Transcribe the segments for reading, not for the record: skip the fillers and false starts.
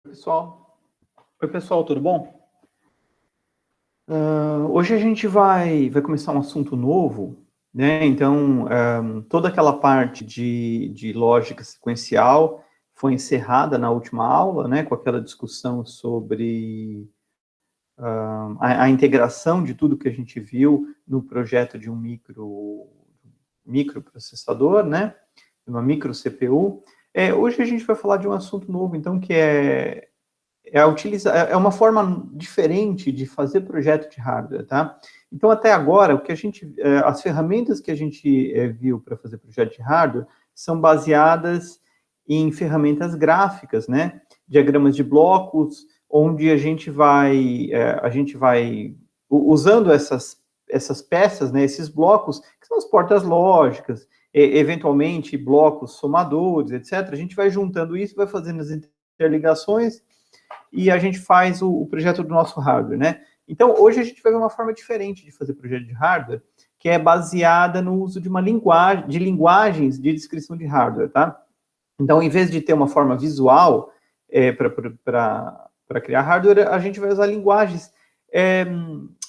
Pessoal. Oi, pessoal, tudo bom? Hoje a gente vai começar um assunto novo, né? Então, toda aquela parte de lógica sequencial foi encerrada na última aula, né? Com aquela discussão sobre a integração de tudo que a gente viu no projeto de um microprocessador, né? Uma micro CPU. Hoje a gente vai falar de um assunto novo, então, que é uma forma diferente de fazer projeto de hardware, tá? Então, até agora, as ferramentas que a gente viu para fazer projeto de hardware são baseadas em ferramentas gráficas, né? Diagramas de blocos, onde a gente vai usando essas peças, né? Esses blocos, que são as portas lógicas, eventualmente blocos somadores, etc. A gente vai juntando isso, vai fazendo as interligações e a gente faz o projeto do nosso hardware, né? Então, hoje a gente vai ver uma forma diferente de fazer projeto de hardware, que é baseada no uso de linguagens de descrição de hardware, tá? Então, em vez de ter uma forma visual para criar hardware, a gente vai usar linguagens.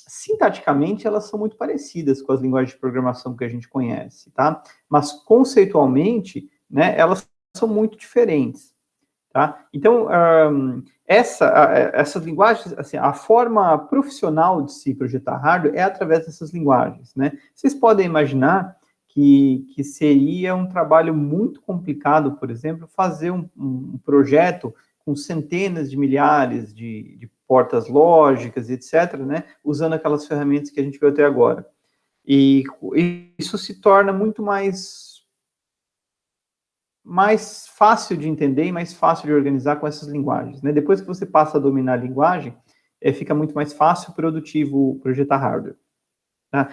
Sintaticamente, elas são muito parecidas com as linguagens de programação que a gente conhece, tá? Mas, conceitualmente, né, elas são muito diferentes. Tá? Então, essas linguagens, assim, a forma profissional de se projetar hardware é através dessas linguagens, né? Vocês podem imaginar que seria um trabalho muito complicado, por exemplo, fazer um projeto com centenas de milhares de portas lógicas, etc., né? Usando aquelas ferramentas que a gente viu até agora. E isso se torna muito mais fácil de entender e mais fácil de organizar com essas linguagens, né? Depois que você passa a dominar a linguagem, fica muito mais fácil e produtivo projetar hardware. Tá?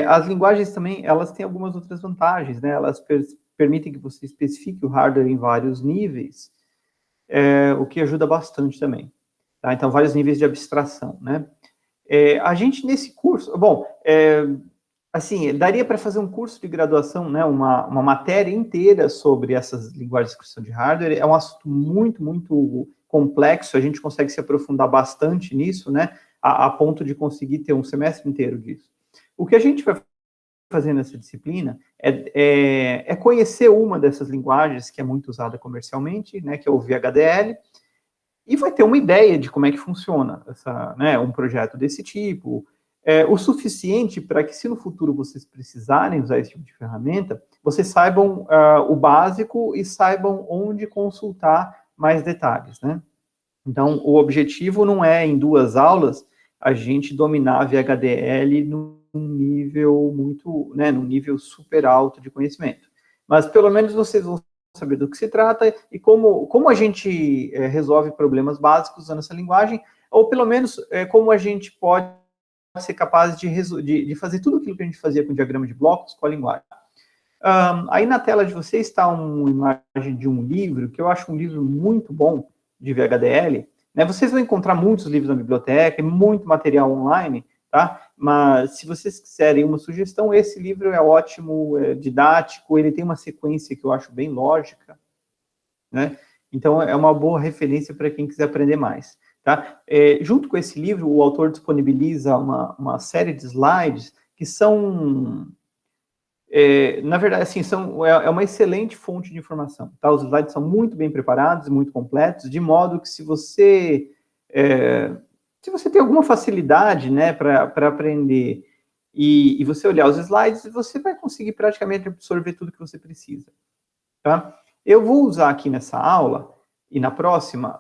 As linguagens também, elas têm algumas outras vantagens, né? Elas permitem que você especifique o hardware em vários níveis, o que ajuda bastante também. Tá? Então, vários níveis de abstração, né? A gente, nesse curso... Bom, assim, daria para fazer um curso de graduação, né, uma matéria inteira sobre essas linguagens de descrição de hardware. É um assunto muito, muito complexo, a gente consegue se aprofundar bastante nisso, né, a ponto de conseguir ter um semestre inteiro disso. O que a gente vai fazer nessa disciplina é conhecer uma dessas linguagens que é muito usada comercialmente, né, que é o VHDL, e vai ter uma ideia de como é que funciona um projeto desse tipo, o suficiente para que, se no futuro vocês precisarem usar esse tipo de ferramenta, vocês saibam o básico e saibam onde consultar mais detalhes, né? Então, o objetivo não é, em 2 aulas, a gente dominar a VHDL num nível muito, né, num nível super alto de conhecimento. Mas, pelo menos, vocês vão saber do que se trata e como a gente resolve problemas básicos usando essa linguagem, ou, pelo menos, como a gente pode ser capaz de fazer tudo aquilo que a gente fazia com o diagrama de blocos com a linguagem. Aí na tela de vocês está uma imagem de um livro, que eu acho um livro muito bom, de VHDL, né? Vocês vão encontrar muitos livros na biblioteca, muito material online, tá? Mas se vocês quiserem uma sugestão, esse livro é ótimo, é didático, ele tem uma sequência que eu acho bem lógica, né? Então é uma boa referência para quem quiser aprender mais. Tá? Junto com esse livro, o autor disponibiliza uma série de slides que são, na verdade, assim, é uma excelente fonte de informação. Tá? Os slides são muito bem preparados, muito completos, de modo que se você tem alguma facilidade, né, para aprender e você olhar os slides, você vai conseguir praticamente absorver tudo que você precisa. Tá? Eu vou usar aqui nessa aula e na próxima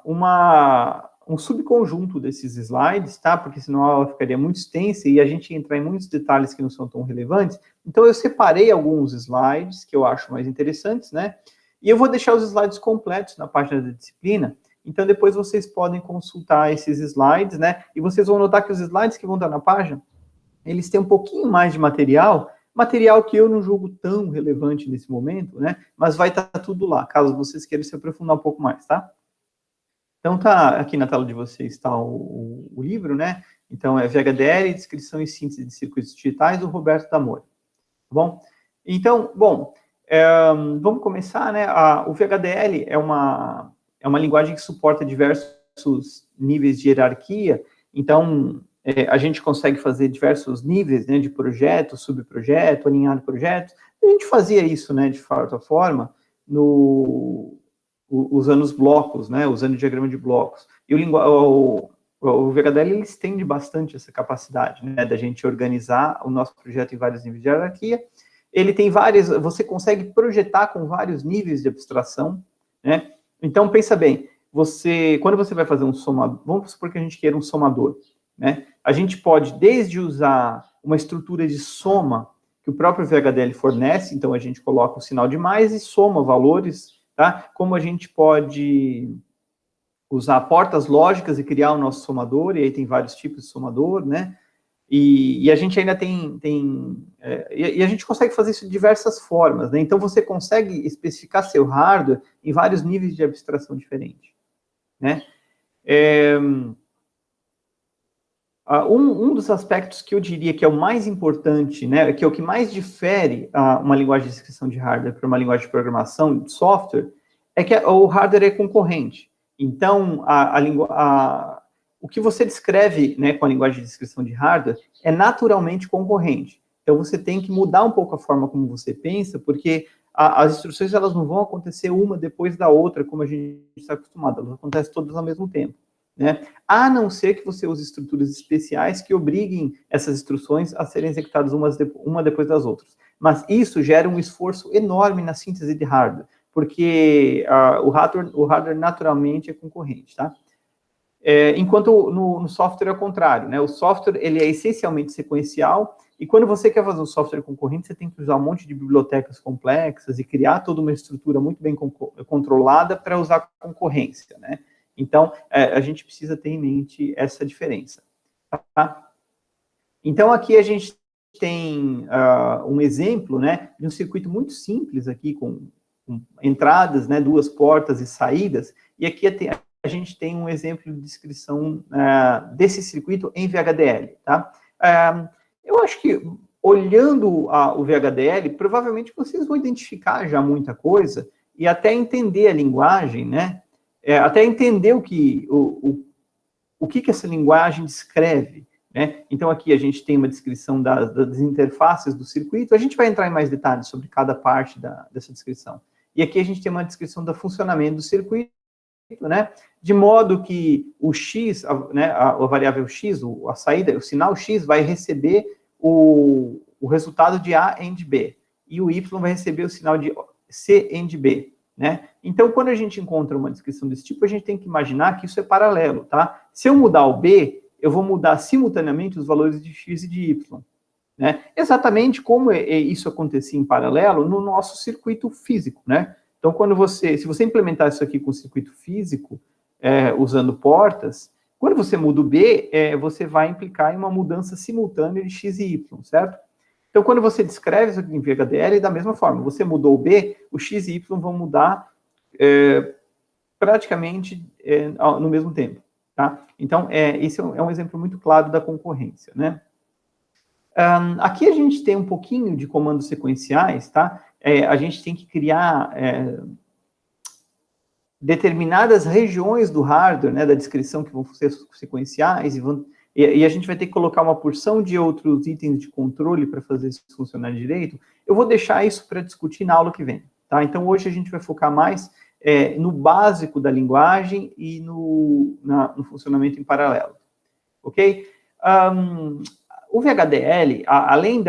um subconjunto desses slides, tá? Porque senão a aula ficaria muito extensa e a gente ia entrar em muitos detalhes que não são tão relevantes. Então, eu separei alguns slides que eu acho mais interessantes, né? E eu vou deixar os slides completos na página da disciplina. Então, depois vocês podem consultar esses slides, né? E vocês vão notar que os slides que vão estar na página, eles têm um pouquinho mais de material que eu não julgo tão relevante nesse momento, né? Mas vai estar tudo lá, caso vocês queiram se aprofundar um pouco mais, tá? Então, tá aqui na tela de vocês está o livro, né? Então, é VHDL, Descrição e Síntese de Circuitos Digitais, do Roberto D'Amore. Tá bom? Então, vamos começar, né? O VHDL é uma linguagem que suporta diversos níveis de hierarquia, então a gente consegue fazer diversos níveis, né, de projeto, subprojeto, alinhado projetos. A gente fazia isso, né, de certa forma, usando os blocos, né, usando o diagrama de blocos. E o VHDL, ele estende bastante essa capacidade, né, da gente organizar o nosso projeto em vários níveis de hierarquia. Ele tem você consegue projetar com vários níveis de abstração, né? Então, pensa bem, quando você vai fazer um somador, vamos supor que a gente queira um somador, né? A gente pode, desde usar uma estrutura de soma que o próprio VHDL fornece, então a gente coloca o sinal de mais e soma valores, tá? Como a gente pode usar portas lógicas e criar o nosso somador, e aí tem vários tipos de somador, né? E a gente ainda e a gente consegue fazer isso de diversas formas, né? Então, você consegue especificar seu hardware em vários níveis de abstração diferentes, né? Um dos aspectos que eu diria que é o mais importante, né, que é o que mais difere uma linguagem de descrição de hardware para uma linguagem de programação de software, é que o hardware é concorrente. Então, o que você descreve, né, com a linguagem de descrição de hardware é naturalmente concorrente. Então, você tem que mudar um pouco a forma como você pensa, porque as instruções elas não vão acontecer uma depois da outra, como a gente está acostumado, elas acontecem todas ao mesmo tempo, né? A não ser que você use estruturas especiais que obriguem essas instruções a serem executadas uma depois das outras. Mas isso gera um esforço enorme na síntese de hardware, porque o hardware naturalmente é concorrente, tá? Enquanto no software é o contrário, né? O software ele é essencialmente sequencial, e quando você quer fazer um software concorrente, você tem que usar um monte de bibliotecas complexas e criar toda uma estrutura muito bem controlada para usar concorrência, né? Então, a gente precisa ter em mente essa diferença, tá? Então, aqui a gente tem um exemplo, né, de um circuito muito simples aqui, com entradas, né, 2 portas e saídas, e aqui a gente tem um exemplo de descrição desse circuito em VHDL, tá? Eu acho que, olhando o VHDL, provavelmente vocês vão identificar já muita coisa, e até entender a linguagem, né, até entender o que essa linguagem descreve, né? Então, aqui a gente tem uma descrição das interfaces do circuito. A gente vai entrar em mais detalhes sobre cada parte dessa descrição. E aqui a gente tem uma descrição do funcionamento do circuito, né? De modo que o X, né, a variável X, a saída, o sinal X vai receber o resultado de A AND B. E o Y vai receber o sinal de C AND B. Né? Então, quando a gente encontra uma descrição desse tipo, a gente tem que imaginar que isso é paralelo, tá? Se eu mudar o B, eu vou mudar simultaneamente os valores de X e de Y, né? Exatamente como isso acontecia em paralelo no nosso circuito físico, né? Então, se você implementar isso aqui com o circuito físico, usando portas, quando você muda o B, você vai implicar em uma mudança simultânea de X e Y, certo? Então, quando você descreve isso aqui em VHDL, da mesma forma, você mudou o B, o X e Y vão mudar praticamente no mesmo tempo, tá? Então, esse é um exemplo muito claro da concorrência, né? Aqui a gente tem um pouquinho de comandos sequenciais, tá? A gente tem que criar determinadas regiões do hardware, né, da descrição que vão ser sequenciais, e a gente vai ter que colocar uma porção de outros itens de controle para fazer isso funcionar direito. Eu vou deixar isso para discutir na aula que vem, tá? Então, hoje a gente vai focar mais no básico da linguagem e no funcionamento em paralelo, ok? O VHDL, além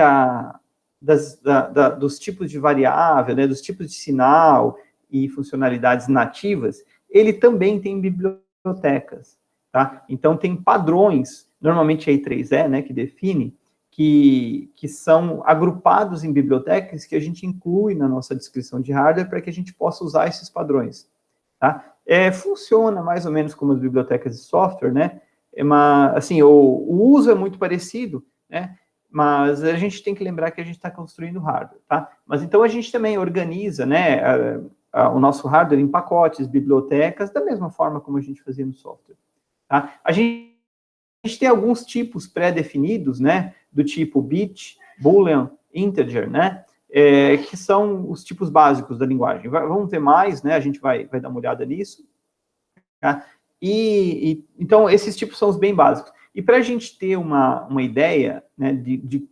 dos tipos de variável, né, dos tipos de sinal e funcionalidades nativas, ele também tem bibliotecas, tá? Então, tem padrões, normalmente é I3E, né, que define, que são agrupados em bibliotecas que a gente inclui na nossa descrição de hardware para que a gente possa usar esses padrões, tá? Funciona mais ou menos como as bibliotecas de software, né? Mas, assim, o uso é muito parecido, né? Mas a gente tem que lembrar que a gente está construindo hardware, tá? Mas então a gente também organiza, né, o nosso hardware em pacotes, bibliotecas, da mesma forma como a gente fazia no software, tá? A gente tem alguns tipos pré-definidos, né, do tipo bit, boolean, integer, né, que são os tipos básicos da linguagem. Vamos ver mais, né, a gente vai dar uma olhada nisso, tá? Então, esses tipos são os bem básicos. E para a gente ter uma ideia, né, de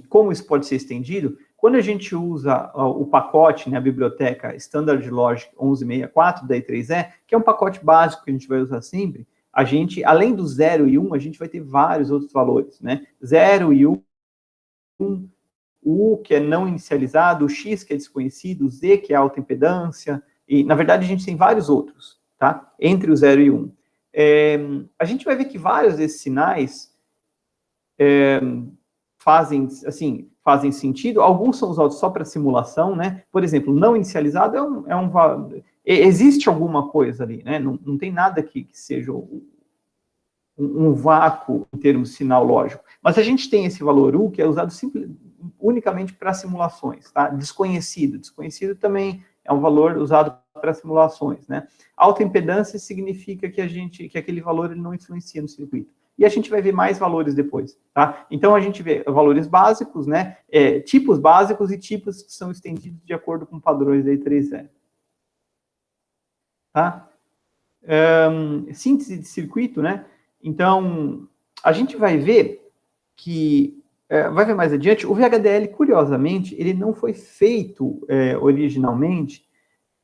como isso pode ser estendido, quando a gente usa o pacote, né, a biblioteca Standard Logic 1164 da I3E, que é um pacote básico que a gente vai usar sempre, a gente, além do 0 e 1, a gente vai ter vários outros valores, né? 0 e 1, o U, que é não inicializado, o X, que é desconhecido, o Z, que é alta impedância, e, na verdade, a gente tem vários outros, tá? Entre o 0 e 1. A gente vai ver que vários desses sinais fazem sentido, alguns são usados só para simulação, né? Por exemplo, não inicializado existe alguma coisa ali, né? Não tem nada que seja um vácuo em termos de sinal lógico. Mas a gente tem esse valor U, que é usado unicamente para simulações, tá? Desconhecido. Desconhecido também é um valor usado para simulações, né? Alta impedância significa que aquele valor ele não influencia no circuito. E a gente vai ver mais valores depois, tá? Então, a gente vê valores básicos, né? Tipos básicos e tipos que são estendidos de acordo com padrões da I3E. Tá? Síntese de circuito, né? Então, a gente vai ver que, vai ver mais adiante, o VHDL, curiosamente, ele não foi feito originalmente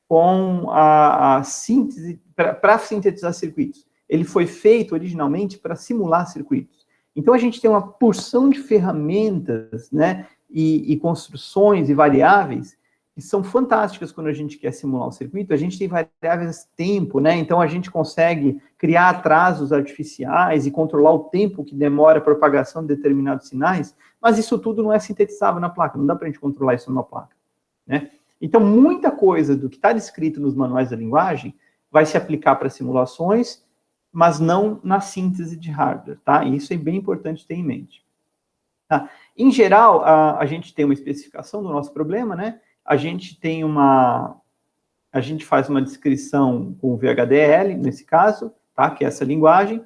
com a síntese, para sintetizar circuitos. Ele foi feito originalmente para simular circuitos. Então, a gente tem uma porção de ferramentas, né, e construções e variáveis que são fantásticas quando a gente quer simular um circuito. A gente tem variáveis tempo, né? Então, a gente consegue criar atrasos artificiais e controlar o tempo que demora a propagação de determinados sinais, mas isso tudo não é sintetizável na placa, não dá para a gente controlar isso numa placa, né? Então, muita coisa do que está descrito nos manuais da linguagem vai se aplicar para simulações, mas não na síntese de hardware, tá? E isso é bem importante ter em mente. Tá? Em geral, a gente tem uma especificação do nosso problema, né? A gente faz uma descrição com o VHDL, nesse caso, tá? Que é essa linguagem,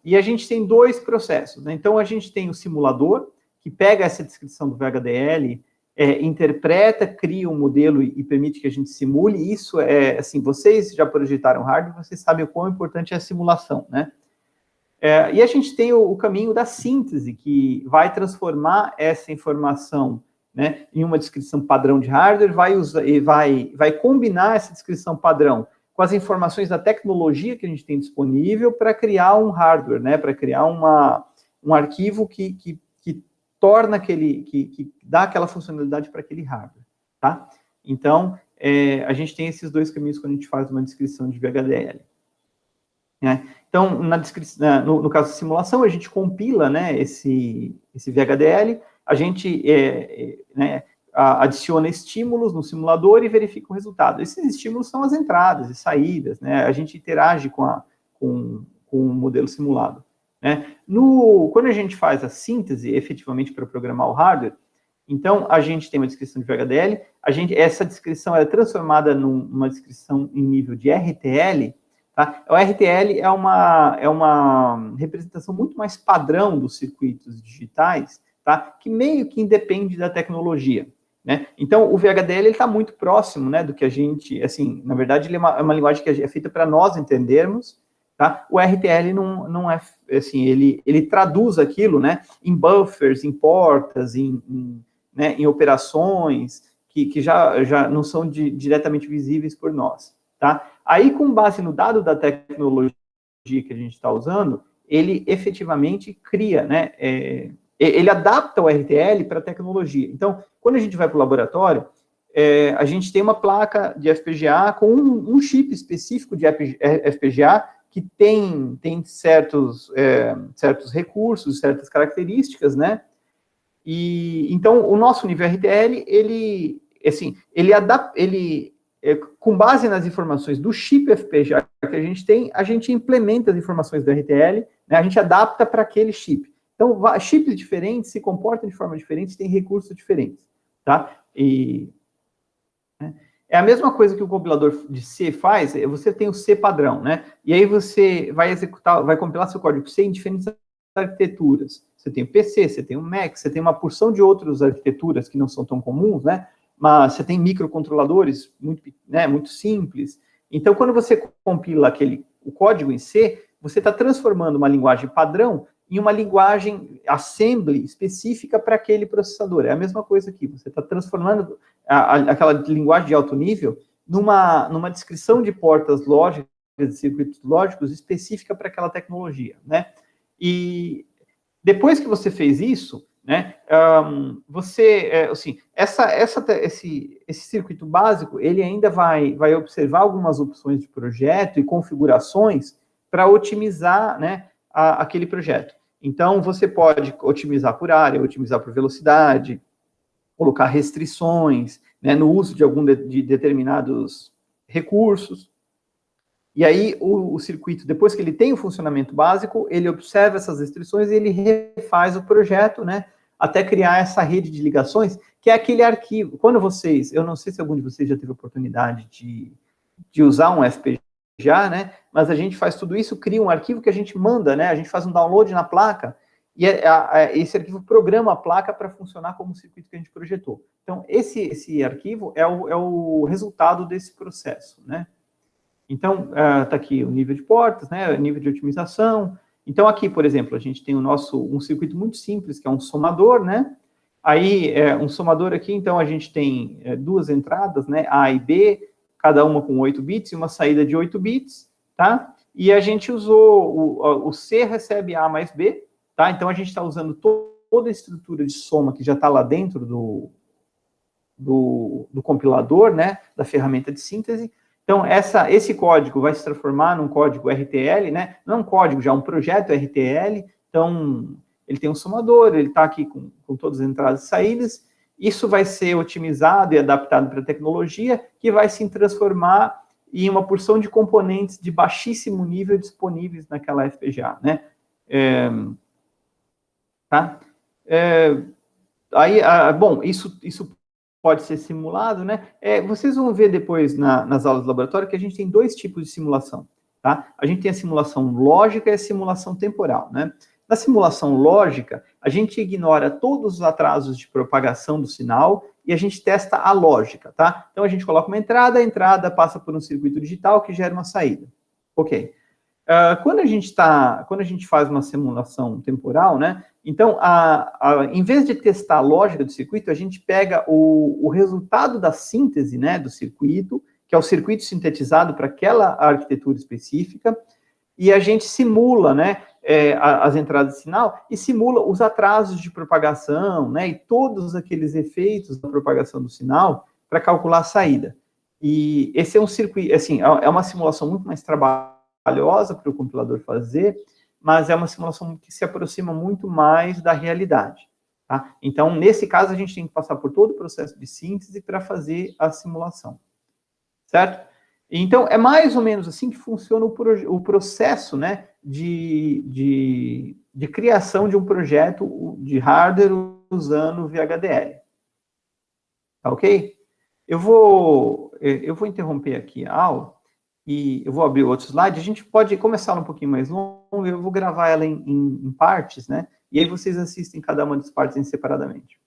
e a gente tem dois processos, né? Então, a gente tem o simulador, que pega essa descrição do VHDL, interpreta, cria um modelo e permite que a gente simule. Isso assim, vocês já projetaram hardware, vocês sabem o quão importante é a simulação, né? E a gente tem o caminho da síntese, que vai transformar essa informação, né, em uma descrição padrão de hardware, vai combinar essa descrição padrão com as informações da tecnologia que a gente tem disponível para criar um hardware, né, para criar um arquivo que torna que dá aquela funcionalidade para aquele hardware, tá? Então, a gente tem esses dois caminhos quando a gente faz uma descrição de VHDL. Né? Então, no caso da simulação, a gente compila, né, esse VHDL, a gente adiciona estímulos no simulador e verifica o resultado. Esses estímulos são as entradas e saídas, né? A gente interage com o modelo simulado. Né? Quando a gente faz a síntese, efetivamente, para programar o hardware, então, a gente tem uma descrição de VHDL, essa descrição é transformada numa descrição em nível de RTL, tá? O RTL é uma representação muito mais padrão dos circuitos digitais, tá? Que meio que independe da tecnologia, né? Então, o VHDL está muito próximo, né, do que a gente, assim, na verdade, ele é uma linguagem que é feita para nós entendermos, tá? O RTL não é, assim, ele traduz aquilo, né, em buffers, em portas, né, em operações que já não são diretamente visíveis por nós, tá? Aí, com base no dado da tecnologia que a gente está usando, ele efetivamente cria, né, ele adapta o RTL para a tecnologia. Então, quando a gente vai para o laboratório, a gente tem uma placa de FPGA com um chip específico de FPGA que tem certos recursos, certas características, né? E então o nosso nível RTL, com base nas informações do chip FPGA que a gente implementa as informações do RTL, né? A gente adapta para aquele chip. Então, chips diferentes se comportam de forma diferente, têm recursos diferentes, tá? É a mesma coisa que o compilador de C faz, você tem o C padrão, né? E aí você vai compilar seu código C em diferentes arquiteturas. Você tem o PC, você tem o Mac, você tem uma porção de outras arquiteturas que não são tão comuns, né? Mas você tem microcontroladores muito simples. Então, quando você compila o código em C, você está transformando uma linguagem padrão em uma linguagem assembly específica para aquele processador. É a mesma coisa aqui, você está transformando aquela linguagem de alto nível numa descrição de portas lógicas, de circuitos lógicos específica para aquela tecnologia, né? E depois que você fez isso, né, assim, esse circuito básico, ele ainda vai observar algumas opções de projeto e configurações para otimizar, né, aquele projeto. Então, você pode otimizar por área, otimizar por velocidade, colocar restrições, né, no uso de determinados recursos. E aí, o circuito, depois que ele tem o funcionamento básico, ele observa essas restrições e ele refaz o projeto, né, até criar essa rede de ligações, que é aquele arquivo. Quando vocês, eu não sei se algum de vocês já teve a oportunidade de usar um FPGA, né, mas a gente faz tudo isso, cria um arquivo que a gente manda, né, a gente faz um download na placa, e esse arquivo programa a placa para funcionar como o circuito que a gente projetou. Então, esse arquivo é o resultado desse processo, né. Então, está aqui o nível de portas, né, o nível de otimização. Então, aqui, por exemplo, a gente tem um circuito muito simples, que é um somador, né? Aí, um somador aqui, então, a gente tem duas entradas, né, A e B, cada uma com 8 bits, e uma saída de 8 bits, tá? E a gente usou, o C recebe A mais B, tá? Então, a gente está usando toda a estrutura de soma que já está lá dentro do compilador, né, da ferramenta de síntese. Então, esse código vai se transformar num código RTL, né? Não é um código, já é um projeto RTL. Então, ele tem um somador, ele está aqui com todas as entradas e saídas. Isso vai ser otimizado e adaptado para a tecnologia, que vai se transformar em uma porção de componentes de baixíssimo nível disponíveis naquela FPGA, né? Tá? Bom, isso pode ser simulado, né? Vocês vão ver depois nas aulas de laboratório que a gente tem dois tipos de simulação, tá? A gente tem a simulação lógica e a simulação temporal, né? Na simulação lógica, a gente ignora todos os atrasos de propagação do sinal e a gente testa a lógica, tá? Então, a gente coloca uma entrada, a entrada passa por um circuito digital que gera uma saída. Ok. Quando a gente faz uma simulação temporal, né? Então, em vez de testar a lógica do circuito, a gente pega o resultado da síntese, né, do circuito, que é o circuito sintetizado para aquela arquitetura específica, e a gente simula, né, as entradas de sinal e simula os atrasos de propagação, né, e todos aqueles efeitos da propagação do sinal para calcular a saída. E esse é um circuito, assim, é uma simulação muito mais trabalhosa para o compilador fazer, mas é uma simulação que se aproxima muito mais da realidade, tá? Então, nesse caso, a gente tem que passar por todo o processo de síntese para fazer a simulação, certo? Então, é mais ou menos assim que funciona o processo, né, de criação de um projeto de hardware usando VHDL. Tá ok? Eu vou interromper aqui a aula e eu vou abrir outro slide. A gente pode começar um pouquinho mais longo, eu vou gravar ela em partes, né? E aí vocês assistem cada uma das partes separadamente.